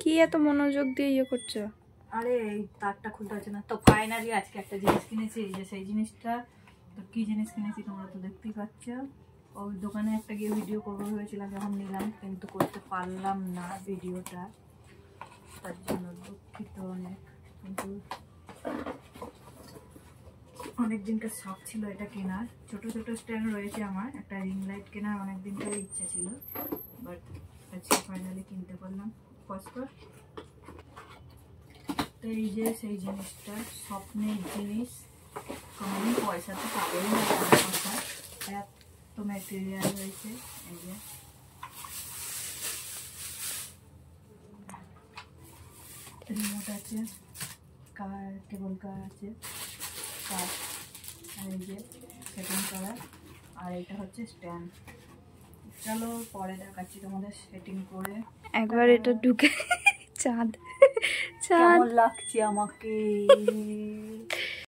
কি এত মনোযোগ দিয়ে ইয়ে করছো? আরে এই তারটা খুলতে হচ্ছে না তো। ফাইনালি আজকে একটা জিনিস কিনেছি, এই যে সেই জিনিসটা। তো কি জিনিস কিনেছি তোমরা তো দেখতেই পাচ্ছ। ওই দোকানে একটা গিয়ে ভিডিও করবো ভেবেছিলাম যখন নিলাম, কিন্তু করতে পারলাম না ভিডিওটা, তার জন্য দুঃখিত অনেক। কিন্তু অনেক দিনকার শখ ছিল এটা কেনার। ছোট ছোট স্ট্যান্ড রয়েছে আমার, একটা রিং লাইট কেনার অনেক দিনকার ইচ্ছা ছিল, বাট আজকে ফাইনালি কিনতে পারলাম। কষ্ট। তো এই যে সেই জিনিসটা, স্বপ্নের জিনিস, কোনোদিন পয়সা তো পাবেই না টাকার কথা, এত ম্যাটেরিয়াল রয়েছে। এই যে রিমোট আছে, কেবল কার আছে, কার, আর এই যে সেটিং করা, আর এটা হচ্ছে স্ট্যান্ড। চলো পরে দেখাচ্ছি তোমাদের সেটিং করে। একবার এটা ঢুকে চাঁদ চাঁদ কেমন লাগছে আমাকে